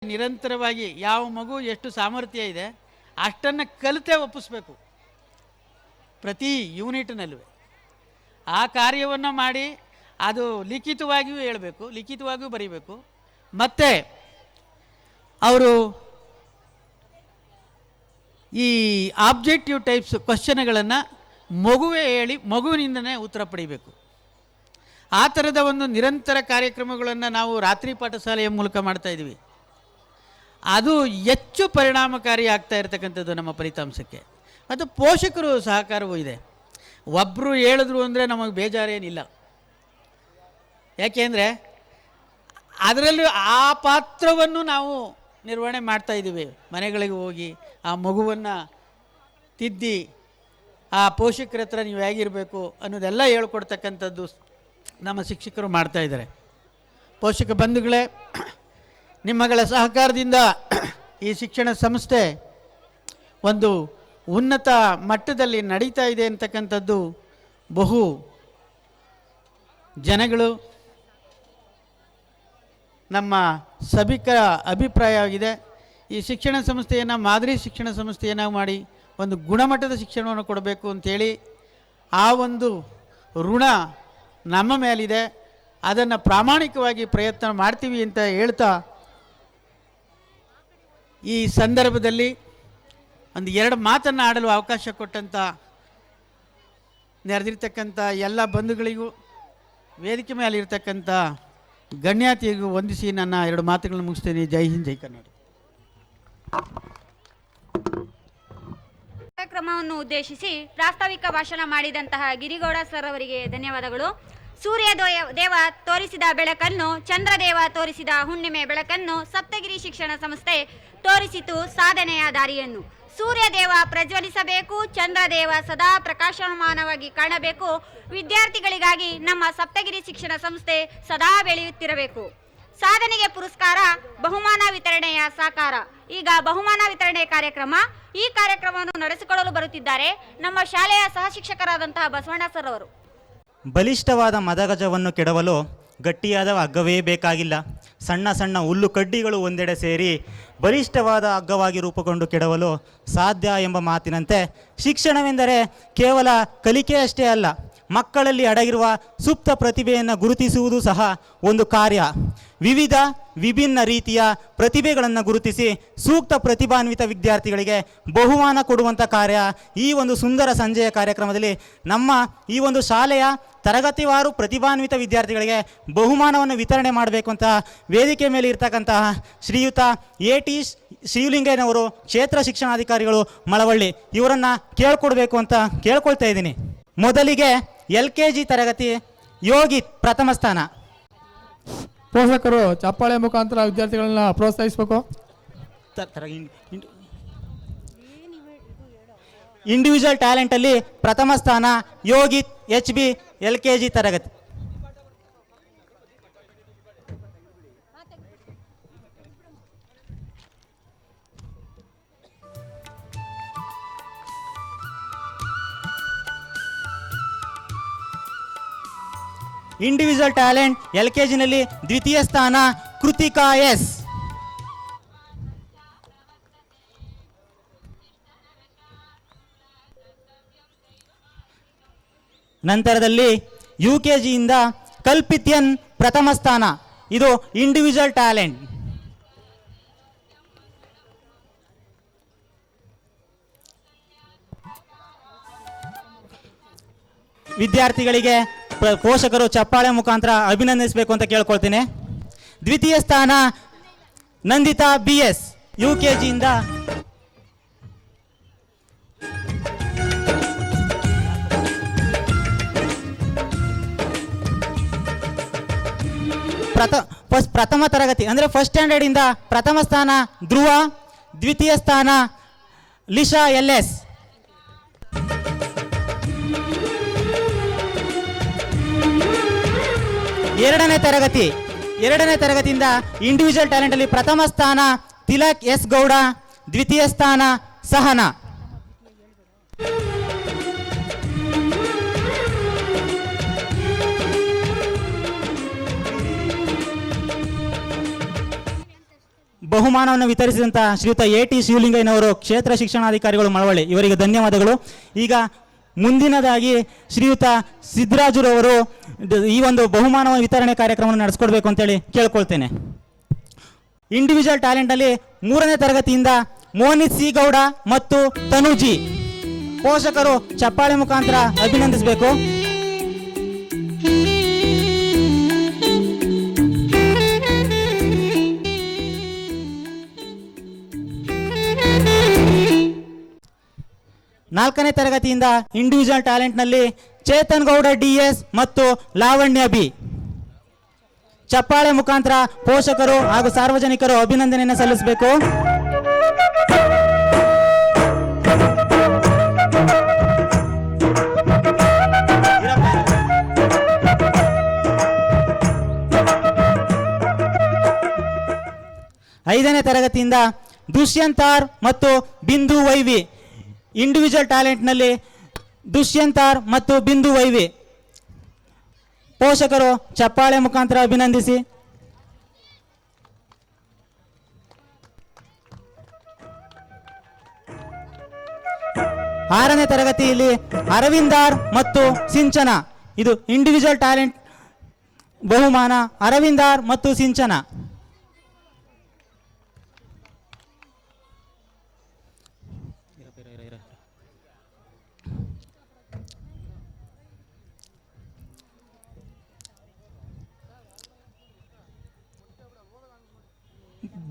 ನಿರಂತರವಾಗಿ ಯಾವ ಮಗು ಎಷ್ಟು ಸಾಮರ್ಥ್ಯ ಇದೆ ಅಷ್ಟನ್ನು ಕಲಿತೇ ಒಪ್ಪಿಸ್ಬೇಕು ಪ್ರತಿ ಯೂನಿಟ್ನಲ್ಲೂ. ಆ ಕಾರ್ಯವನ್ನು ಮಾಡಿ ಅದು ಲಿಖಿತವಾಗಿಯೂ ಹೇಳಬೇಕು, ಲಿಖಿತವಾಗಿಯೂ ಬರೀಬೇಕು. ಮತ್ತು ಅವರು ಈ ಆಬ್ಜೆಕ್ಟಿವ್ ಟೈಪ್ಸ್ ಕ್ವಶನ್ಗಳನ್ನು ಮಗುವೇ ಹೇಳಿ ಮಗುವಿನಿಂದನೇ ಉತ್ತರ ಪಡಿಬೇಕು. ಆ ಥರದ ಒಂದು ನಿರಂತರ ಕಾರ್ಯಕ್ರಮಗಳನ್ನು ನಾವು ರಾತ್ರಿ ಪಾಠಶಾಲೆಯ ಮೂಲಕ ಮಾಡ್ತಾಯಿದ್ವಿ. ಅದು ಹೆಚ್ಚು ಪರಿಣಾಮಕಾರಿ ಆಗ್ತಾ ಇರತಕ್ಕಂಥದ್ದು ನಮ್ಮ ಫಲಿತಾಂಶಕ್ಕೆ. ಮತ್ತು ಪೋಷಕರು ಸಹಕಾರವೂ ಇದೆ. ಒಬ್ಬರು ಹೇಳಿದ್ರು ಅಂದರೆ ನಮಗೆ ಬೇಜಾರೇನಿಲ್ಲ. ಯಾಕೆಂದರೆ ಅದರಲ್ಲೂ ಆ ಪಾತ್ರವನ್ನು ನಾವು ನಿರ್ವಹಣೆ ಮಾಡ್ತಾಯಿದ್ದೀವಿ. ಮನೆಗಳಿಗೆ ಹೋಗಿ ಆ ಮಗುವನ್ನು ತಿದ್ದಿ ಆ ಪೋಷಕರ ಹತ್ರ ನೀವು ಹೇಗಿರಬೇಕು ಅನ್ನೋದೆಲ್ಲ ಹೇಳ್ಕೊಡ್ತಕ್ಕಂಥದ್ದು ನಮ್ಮ ಶಿಕ್ಷಕರು ಮಾಡ್ತಾಯಿದ್ದಾರೆ. ಪೋಷಕ ಬಂಧುಗಳೇ, ನಿಮ್ಮಗಳ ಸಹಕಾರದಿಂದ ಈ ಶಿಕ್ಷಣ ಸಂಸ್ಥೆ ಒಂದು ಉನ್ನತ ಮಟ್ಟದಲ್ಲಿ ನಡೀತಾ ಇದೆ ಅಂತಕ್ಕಂಥದ್ದು ಬಹು ಜನಗಳು ನಮ್ಮ ಸಭಿಕರ ಅಭಿಪ್ರಾಯವಾಗಿದೆ. ಈ ಶಿಕ್ಷಣ ಸಂಸ್ಥೆಯನ್ನು ಮಾದರಿ ಶಿಕ್ಷಣ ಸಂಸ್ಥೆಯನ್ನು ಮಾಡಿ ಒಂದು ಗುಣಮಟ್ಟದ ಶಿಕ್ಷಣವನ್ನು ಕೊಡಬೇಕು ಅಂಥೇಳಿ ಆ ಒಂದು ಋಣ ನಮ್ಮ ಮೇಲಿದೆ. ಅದನ್ನು ಪ್ರಾಮಾಣಿಕವಾಗಿ ಪ್ರಯತ್ನ ಮಾಡ್ತೀವಿ ಅಂತ ಹೇಳ್ತಾ ಈ ಸಂದರ್ಭದಲ್ಲಿ ಒಂದು ಎರಡು ಮಾತನ್ನು ಆಡಲು ಅವಕಾಶ ಕೊಟ್ಟಂಥ ನೆರೆದಿರ್ತಕ್ಕಂಥ ಎಲ್ಲ ಬಂಧುಗಳಿಗೂ ವೇದಿಕೆ ಮೇಲೆ ಇರ್ತಕ್ಕಂಥ ಗಣ್ಯಾತಿಗೂ ವಂದಿಸಿ ನನ್ನ ಎರಡು ಮಾತುಗಳನ್ನು ಮುಗಿಸ್ತೇನೆ. ಜೈ ಹಿಂದ್, ಜೈ ಕರ್ನಾಟಕ. ಕಾರ್ಯಕ್ರಮವನ್ನು ಉದ್ದೇಶಿಸಿ ಪ್ರಾಸ್ತಾವಿಕ ಭಾಷಣ ಮಾಡಿದಂತಹ ಗಿರಿಗೌಡ ಸರ್ ಅವರಿಗೆ ಧನ್ಯವಾದಗಳು. ಸೂರ್ಯ ದೇವ ತೋರಿಸಿದ ಬೆಳಕನ್ನು, ಚಂದ್ರದೇವ ತೋರಿಸಿದ ಹುಣ್ಣಿಮೆ ಬೆಳಕನ್ನು, ಸಪ್ತಗಿರಿ ಶಿಕ್ಷಣ ಸಂಸ್ಥೆ ತೋರಿಸಿತು ಸಾಧನೆಯ ದಾರಿಯನ್ನು. ಸೂರ್ಯದೇವ ಪ್ರಜ್ವಲಿಸಬೇಕು, ಚಂದ್ರದೇವ ಸದಾ ಪ್ರಕಾಶಮಾನವಾಗಿ ಕಾಣಬೇಕು. ವಿದ್ಯಾರ್ಥಿಗಳಿಗಾಗಿ ನಮ್ಮ ಸಪ್ತಗಿರಿ ಶಿಕ್ಷಣ ಸಂಸ್ಥೆ ಸದಾ ಬೆಳೆಯುತ್ತಿರಬೇಕು. ಸಾಧನೆಗೆ ಪುರಸ್ಕಾರ, ಬಹುಮಾನ ವಿತರಣೆಯ ಸಾಕಾರ. ಈಗ ಬಹುಮಾನ ವಿತರಣೆ ಕಾರ್ಯಕ್ರಮ. ಈ ಕಾರ್ಯಕ್ರಮವನ್ನು ನಡೆಸಿಕೊಳ್ಳಲು ಬರುತ್ತಿದ್ದಾರೆ ನಮ್ಮ ಶಾಲೆಯ ಸಹ ಶಿಕ್ಷಕರಾದಂತಹ ಬಸವಣ್ಣ ಸರ್ ಅವರು. ಬಲಿಷ್ಠವಾದ ಮದಗಜವನ್ನು ಕೆಡವಲು ಗಟ್ಟಿಯಾದ ಹಗ್ಗವೇ ಬೇಕಾಗಿಲ್ಲ. ಸಣ್ಣ ಸಣ್ಣ ಹುಲ್ಲು ಕಡ್ಡಿಗಳು ಒಂದೆಡೆ ಸೇರಿ ಬಲಿಷ್ಠವಾದ ಹಗ್ಗವಾಗಿ ರೂಪುಗೊಂಡು ಕೆಡವಲು ಸಾಧ್ಯ ಎಂಬ ಮಾತಿನಂತೆ ಶಿಕ್ಷಣವೆಂದರೆ ಕೇವಲ ಕಲಿಕೆಯಷ್ಟೇ ಅಲ್ಲ, ಮಕ್ಕಳಲ್ಲಿ ಅಡಗಿರುವ ಸುಪ್ತ ಪ್ರತಿಭೆಯನ್ನು ಗುರುತಿಸುವುದು ಸಹ ಒಂದು ಕಾರ್ಯ. ವಿಭಿನ್ನ ರೀತಿಯ ಪ್ರತಿಭೆಗಳನ್ನು ಗುರುತಿಸಿ ಸೂಕ್ತ ಪ್ರತಿಭಾನ್ವಿತ ವಿದ್ಯಾರ್ಥಿಗಳಿಗೆ ಬಹುಮಾನ ಕೊಡುವಂಥ ಕಾರ್ಯ ಈ ಒಂದು ಸುಂದರ ಸಂಜೆಯ ಕಾರ್ಯಕ್ರಮದಲ್ಲಿ ನಮ್ಮ ಈ ಒಂದು ಶಾಲೆಯ ತರಗತಿವಾರು ಪ್ರತಿಭಾನ್ವಿತ ವಿದ್ಯಾರ್ಥಿಗಳಿಗೆ ಬಹುಮಾನವನ್ನು ವಿತರಣೆ ಮಾಡಬೇಕು ಅಂತ ವೇದಿಕೆ ಮೇಲೆ ಇರ್ತಕ್ಕಂತಹ ಶ್ರೀಯುತ AT ಶಿವಲಿಂಗಯ್ಯನವರು, ಕ್ಷೇತ್ರ ಶಿಕ್ಷಣಾಧಿಕಾರಿಗಳು ಮಳವಳ್ಳಿ, ಇವರನ್ನು ಕೇಳ್ಕೊಡ್ಬೇಕು ಅಂತ ಕೇಳ್ಕೊಳ್ತಾ ಇದ್ದೀನಿ. ಮೊದಲಿಗೆ LKG ತರಗತಿ ಯೋಗಿತ್ ಪ್ರಥಮ ಸ್ಥಾನ. ಪೋಷಕರು ಚಪ್ಪಾಳೆ ಮುಖಾಂತರ ವಿದ್ಯಾರ್ಥಿಗಳನ್ನ ಪ್ರೋತ್ಸಾಹಿಸಬೇಕು. ಇಂಡಿವಿಜುವಲ್ ಟ್ಯಾಲೆಂಟಲ್ಲಿ ಪ್ರಥಮ ಸ್ಥಾನ ಯೋಗಿತ್ HB LKG ತರಗತಿ. ಇಂಡಿವಿಜುವಲ್ ಟ್ಯಾಲೆಂಟ್ LKGನಲ್ಲಿ ದ್ವಿತೀಯ ಸ್ಥಾನ ಕೃತಿಕಾ S. ನಂತರದಲ್ಲಿ UKGಯಿಂದ ಕಲ್ಪಿತ್ಯನ್ ಪ್ರಥಮ ಸ್ಥಾನ. ಇದು ಇಂಡಿವಿಜುವಲ್ ಟ್ಯಾಲೆಂಟ್. ವಿದ್ಯಾರ್ಥಿಗಳಿಗೆ ಪೋಷಕರು ಚಪ್ಪಾಳೆ ಮುಖಾಂತರ ಅಭಿನಂದಿಸಬೇಕು ಅಂತ ಕೇಳ್ಕೊಳ್ತೀನಿ. ದ್ವಿತೀಯ ಸ್ಥಾನ ನಂದಿತಾ BS UKGಯಿಂದ. ಪ್ರಥಮ ತರಗತಿ ಅಂದರೆ ಫಸ್ಟ್ ಸ್ಟ್ಯಾಂಡರ್ಡ್ ಇಂದ ಪ್ರಥಮ ಸ್ಥಾನ ಧ್ರುವ, ದ್ವಿತೀಯ ಸ್ಥಾನ ಲಿಶಾ LS. ಎರಡನೇ ತರಗತಿಯಿಂದ ಇಂಡಿವಿಜುವಲ್ ಟ್ಯಾಲೆಂಟ್ ಅಲ್ಲಿ ಪ್ರಥಮ ಸ್ಥಾನ ತಿಲಕ್ S ಗೌಡ, ದ್ವಿತೀಯ ಸ್ಥಾನ ಸಹನಾ. ಬಹುಮಾನವನ್ನು ವಿತರಿಸಿದಂಥ ಶ್ರೀಯುತ AT ಶಿವಲಿಂಗಯ್ಯನವರು ಕ್ಷೇತ್ರ ಶಿಕ್ಷಣಾಧಿಕಾರಿಗಳು ಮಳವಳ್ಳಿ ಇವರಿಗೆ ಧನ್ಯವಾದಗಳು. ಈಗ ಮುಂದಿನದಾಗಿ ಶ್ರೀಯುತ ಸಿದ್ದರಾಜುರವರು ಈ ಒಂದು ಬಹುಮಾನ ವಿತರಣೆ ಕಾರ್ಯಕ್ರಮವನ್ನು ನಡೆಸ್ಕೊಡ್ಬೇಕು ಅಂತೇಳಿ ಕೇಳ್ಕೊಳ್ತೇನೆ. ಇಂಡಿವಿಜುವಲ್ ಟ್ಯಾಲೆಂಟಲ್ಲಿ 3ನೇ ತರಗತಿಯಿಂದ ಮೋನಿತ್ ಸಿ ಗೌಡ ಮತ್ತು ತನುಜಿ ಪೋಷಕರು ಚಪ್ಪಾಳೆ ಮುಖಾಂತರ ಅಭಿನಂದಿಸಬೇಕು. ನಾಲ್ಕನೇ ತರಗತಿಯಿಂದ ಇಂಡಿವಿಜುವಲ್ ಟ್ಯಾಲೆಂಟ್ನಲ್ಲಿ ಚೇತನ್ ಗೌಡ DS ಮತ್ತು ಲಾವಣ್ಯ B ಚಪ್ಪಾಳೆ ಮುಖಾಂತರ ಪೋಷಕರು ಹಾಗೂ ಸಾರ್ವಜನಿಕರು ಅಭಿನಂದನೆಯನ್ನು ಸಲ್ಲಿಸಬೇಕು. ಐದನೇ ತರಗತಿಯಿಂದ ದುಷ್ಯಂತ್ ಆರ್ ಮತ್ತು ಬಿಂದು ವೈವಿ ಇಂಡಿವಿಜುವಲ್ ಟ್ಯಾಲೆಂಟ್ನಲ್ಲಿ ದುಷ್ಯಂತ್ ಆರ್ ಮತ್ತು ಬಿಂದು ವೈವಿ ಪೋಷಕರು ಚಪ್ಪಾಳೆ ಮುಖಾಂತರ ಅಭಿನಂದಿಸಿ. ಆರನೇ ತರಗತಿಯಲ್ಲಿ ಅರವಿಂದ್ ಆರ್ ಮತ್ತು ಸಿಂಚನ ಇದು ಇಂಡಿವಿಜುವಲ್ ಟ್ಯಾಲೆಂಟ್ ಬಹುಮಾನ ಅರವಿಂದ್ ಆರ್ ಮತ್ತು ಸಿಂಚನ.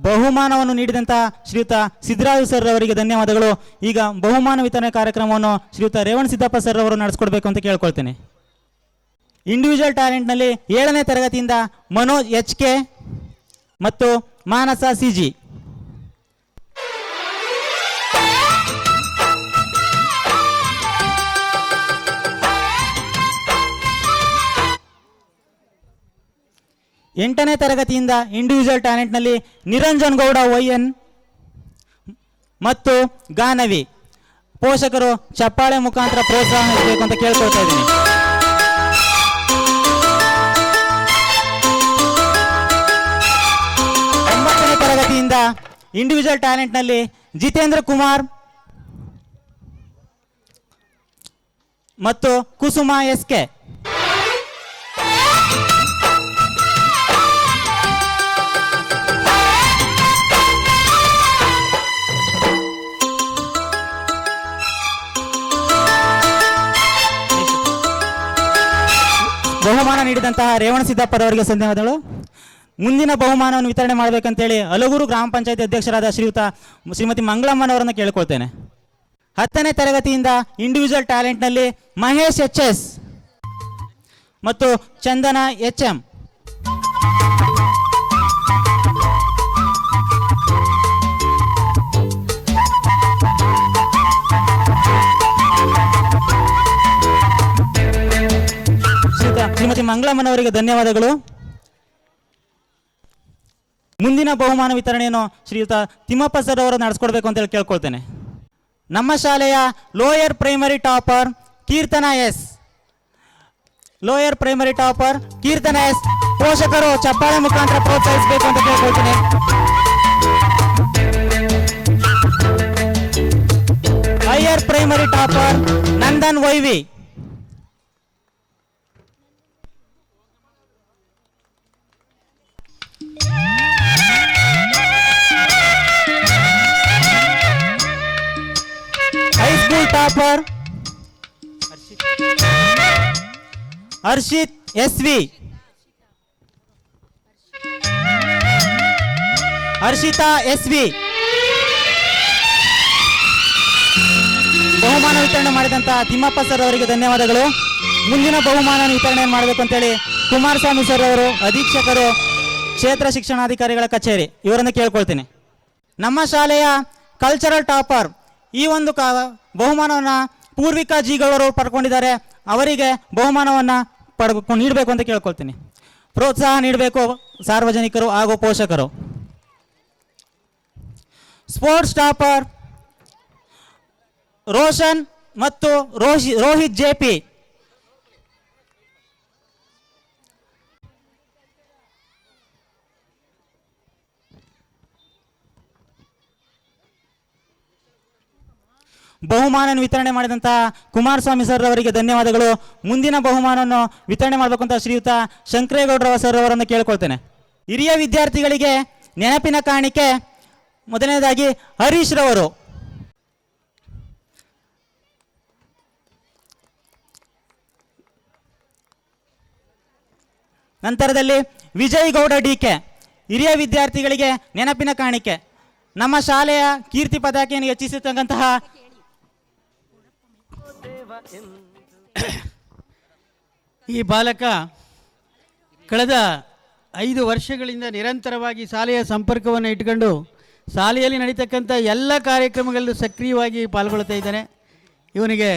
ಬಹುಮಾನವನ್ನು ನೀಡಿದಂತಹ ಶ್ರೀಯುತ ಸಿದ್ದರಾಜು ಸರ್ ಅವರಿಗೆ ಧನ್ಯವಾದಗಳು. ಈಗ ಬಹುಮಾನ ವಿತರಣೆ ಕಾರ್ಯಕ್ರಮವನ್ನು ಶ್ರೀಯುತ ರೇವಣ್ ಸಿದ್ದಪ್ಪ ಸರ್ ಅವರು ನಡೆಸ್ಕೊಡ್ಬೇಕು ಅಂತ ಕೇಳ್ಕೊಳ್ತೇನೆ. ಇಂಡಿವಿಜುವಲ್ ಟ್ಯಾಲೆಂಟ್ನಲ್ಲಿ 7ನೇ ತರಗತಿಯಿಂದ ಮನೋಜ್ HK ಮತ್ತು ಮಾನಸ CG. ಎಂಟನೇ ತರಗತಿಯಿಂದ ಇಂಡಿವಿಜುವಲ್ ಟ್ಯಾಲೆಂಟ್ನಲ್ಲಿ ನಿರಂಜನ್ ಗೌಡ YN ಮತ್ತು ಗಾನವಿ ಪೋಷಕರು ಚಪ್ಪಾಳೆ ಮುಖಾಂತರ ಪ್ರೋತ್ಸಾಹ ನೀಡಬೇಕು ಅಂತ ಕೇಳ್ಕೊಳ್ತಾ ಇದ್ದೀನಿ. ಒಂಬತ್ತನೇ ತರಗತಿಯಿಂದ ಇಂಡಿವಿಜುವಲ್ ಟ್ಯಾಲೆಂಟ್ನಲ್ಲಿ ಜಿತೇಂದ್ರ ಕುಮಾರ್ ಮತ್ತು ಕುಸುಮ SK. ಬಹುಮಾನ ನೀಡಿದಂತಹ ರೇವಣ ಸಿದ್ದಪ್ಪರವರಿಗೆ ಧನ್ಯವಾದಗಳು. ಮುಂದಿನ ಬಹುಮಾನವನ್ನು ವಿತರಣೆ ಮಾಡಬೇಕಂತೇಳಿ ಹಲಗೂರು ಗ್ರಾಮ ಪಂಚಾಯತಿ ಅಧ್ಯಕ್ಷರಾದ ಶ್ರೀಮತಿ ಮಂಗಳಮ್ಮನವರನ್ನು ಕೇಳಿಕೊಳ್ತೇನೆ. 10ನೇ ತರಗತಿಯಿಂದ ಇಂಡಿವಿಜುವಲ್ ಟ್ಯಾಲೆಂಟ್ನಲ್ಲಿ ಮಹೇಶ್ HS ಮತ್ತು ಚಂದನ HM. ಶ್ರೀಮತಿ ಮಂಗಳಮ್ಮನವರಿಗೆ ಧನ್ಯವಾದಗಳು. ಮುಂದಿನ ಬಹುಮಾನ ವಿತರಣೆಯನ್ನು ಶ್ರೀಯುತ ತಿಮ್ಮಪ್ಪ ಸರ್ ಅವರು ನಡೆಸ್ಕೊಡ್ಬೇಕು ಅಂತ ಹೇಳಿ ಕೇಳ್ಕೊಳ್ತೇನೆ. ನಮ್ಮ ಶಾಲೆಯ lower primary topper Keerthana S ಪೋಷಕರು ಚಪ್ಪಾಳೆ ಮುಖಾಂತರ ಪ್ರೋತ್ಸಾಹಿಸಬೇಕು ಅಂತ ಕೇಳ್ಕೊಳ್ತೇನೆ. Higher primary topper Nandan YV topper Harshith SV Harshitha SV ಬಹುಮಾನ ವಿತರಣೆ ಮಾಡಿದಂತಹ ತಿಮ್ಮಪ್ಪ ಸರ್ ಅವರಿಗೆ ಧನ್ಯವಾದಗಳು. ಮುಂದಿನ ಬಹುಮಾನ ವಿತರಣೆ ಮಾಡಬೇಕು ಅಂತೇಳಿ ಕುಮಾರಸ್ವಾಮಿ ಸರ್ ಅವರು ಅಧೀಕ್ಷಕರು ಕ್ಷೇತ್ರ ಶಿಕ್ಷಣಾಧಿಕಾರಿಗಳ ಕಚೇರಿ ಇವರನ್ನು ಕೇಳ್ಕೊಳ್ತೇನೆ. ನಮ್ಮ ಶಾಲೆಯ ಕಲ್ಚರಲ್ ಟಾಪರ್ ಈ ಒಂದು ಬಹುಮಾನವನ್ನು ಪೂರ್ವಿಕಾ ಜಿಗವರು ಪಡ್ಕೊಂಡಿದ್ದಾರೆ. ಅವರಿಗೆ ಬಹುಮಾನವನ್ನು ನೀಡಬೇಕು ಅಂತ ಕೇಳ್ಕೊಳ್ತೀನಿ. ಪ್ರೋತ್ಸಾಹ ನೀಡಬೇಕು ಸಾರ್ವಜನಿಕರು ಹಾಗೂ ಪೋಷಕರು. ಸ್ಪೋರ್ಟ್ಸ್ ಟಾಪರ್ ರೋಷನ್ ಮತ್ತು ರೋಹಿತ್ JP ಬಹುಮಾನವನ್ನು ವಿತರಣೆ ಮಾಡಿದಂತಹ ಕುಮಾರಸ್ವಾಮಿ ಸರ್ ಅವರಿಗೆ ಧನ್ಯವಾದಗಳು. ಮುಂದಿನ ಬಹುಮಾನವನ್ನು ವಿತರಣೆ ಮಾಡಬೇಕು ಅಂತ ಶ್ರೀಯುತ ಶಂಕರೇಗೌಡರ ಸರ್ ಅವರನ್ನು ಕೇಳ್ಕೊಳ್ತೇನೆ. ಹಿರಿಯ ವಿದ್ಯಾರ್ಥಿಗಳಿಗೆ ನೆನಪಿನ ಕಾಣಿಕೆ ಮೊದಲನೇದಾಗಿ ಹರೀಶ್ ರವರು, ನಂತರದಲ್ಲಿ ವಿಜಯ್ ಗೌಡ ಡಿಕೆ. ಹಿರಿಯ ವಿದ್ಯಾರ್ಥಿಗಳಿಗೆ ನೆನಪಿನ ಕಾಣಿಕೆ ನಮ್ಮ ಶಾಲೆಯ ಕೀರ್ತಿ ಪತಾಕೆಯನ್ನು ಹೆಚ್ಚಿಸತಕ್ಕಂತಹ ಈ ಬಾಲಕ ಕಳೆದ 5 ವರ್ಷಗಳಿಂದ ನಿರಂತರವಾಗಿ ಶಾಲೆಯ ಸಂಪರ್ಕವನ್ನು ಇಟ್ಕೊಂಡು ಶಾಲೆಯಲ್ಲಿ ನಡೀತಕ್ಕಂಥ ಎಲ್ಲ ಕಾರ್ಯಕ್ರಮಗಳಲ್ಲೂ ಸಕ್ರಿಯವಾಗಿ ಪಾಲ್ಗೊಳ್ತಾ ಇದ್ದಾನೆ. ಇವನಿಗೆ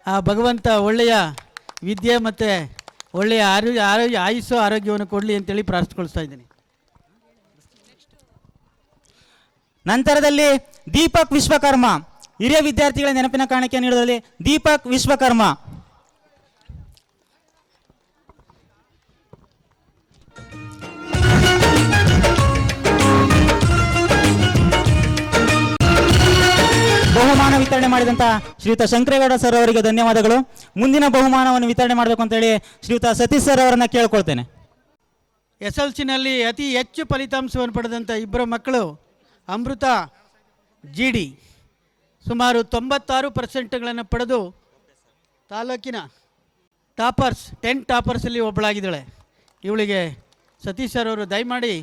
ಆ ಭಗವಂತ ಒಳ್ಳೆಯ ವಿದ್ಯೆ ಮತ್ತು ಒಳ್ಳೆಯ ಆಯುಸ್ಸು ಆರೋಗ್ಯವನ್ನು ಕೊಡಲಿ ಅಂತೇಳಿ ಪ್ರಾರ್ಥಿಸ್ಕೊಳ್ತಾ ಇದ್ದೀನಿ. ನಂತರದಲ್ಲಿ ದೀಪಕ್ ವಿಶ್ವಕರ್ಮ. ಹಿರಿಯ ವಿದ್ಯಾರ್ಥಿಗಳ ನೆನಪಿನ ಕಾಣಿಕೆ ನೀಡುವುದರಲ್ಲಿ ದೀಪಕ್ ವಿಶ್ವಕರ್ಮ. ಬಹುಮಾನ ವಿತರಣೆ ಮಾಡಿದಂತಹ ಶ್ರೀಯುತ ಶಂಕರೇಗೌಡ ಸರ್ ಅವರಿಗೆ ಧನ್ಯವಾದಗಳು. ಮುಂದಿನ ಬಹುಮಾನವನ್ನು ವಿತರಣೆ ಮಾಡಬೇಕು ಅಂತೇಳಿ ಶ್ರೀಯುತ ಸತೀಶ್ ಸರ್ ಅವರನ್ನು ಕೇಳ್ಕೊಳ್ತೇನೆ. SLCನಲ್ಲಿ ಅತಿ ಹೆಚ್ಚು ಫಲಿತಾಂಶವನ್ನು ಪಡೆದಂಥ 2 ಮಕ್ಕಳು ಅಮೃತ GD ಸುಮಾರು 96% ಪಡೆದು ತಾಲೂಕಿನ ಟಾಪರ್ಸ್ 10 ಟಾಪರ್ಸಲ್ಲಿ ಒಬ್ಬಳಾಗಿದ್ದಾಳೆ. ಇವಳಿಗೆ ಸತೀಶ್ ಸರ್ ಅವರು ದಯಮಾಡಿ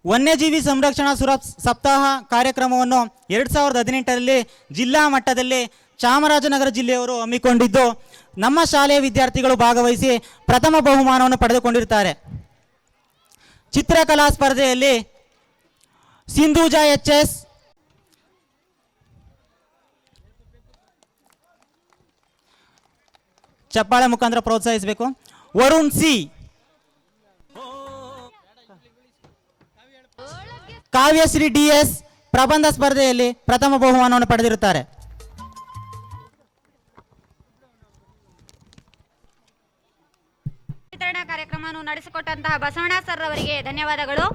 ವನ್ಯಜೀವಿ ಸಂರಕ್ಷಣಾ ಸಪ್ತಾಹ ಕಾರ್ಯಕ್ರಮವನ್ನು 2018ರಲ್ಲಿ ಜಿಲ್ಲಾ ಮಟ್ಟದಲ್ಲಿ ಚಾಮರಾಜನಗರ ಜಿಲ್ಲೆಯವರು ಹಮ್ಮಿಕೊಂಡಿದ್ದು ನಮ್ಮ ಶಾಲೆಯ ವಿದ್ಯಾರ್ಥಿಗಳು ಭಾಗವಹಿಸಿ ಪ್ರಥಮ ಬಹುಮಾನವನ್ನು ಪಡೆದುಕೊಂಡಿರುತ್ತಾರೆ. ಚಿತ್ರಕಲಾ ಸ್ಪರ್ಧೆಯಲ್ಲಿ ಸಿಂಧೂಜಾ HS, ಚಪ್ಪಾಳೆ ಮುಖಾಂತರ ಪ್ರೋತ್ಸಾಹಿಸಬೇಕು. ವರುಣ್ C, ಕಾವ್ಯಶ್ರೀ DS ಪ್ರಬಂಧ ಸ್ಪರ್ಧೆಯಲ್ಲಿ ಪ್ರಥಮ ಬಹುಮಾನವನ್ನು ಪಡೆದಿರುತ್ತಾರೆ. ವಿತರಣಾ ಕಾರ್ಯಕ್ರಮವನ್ನು ನಡೆಸಿಕೊಟ್ಟಂತಹ ಬಸವಣ್ಣ ಸರ್ ಅವರಿಗೆ ಧನ್ಯವಾದಗಳು.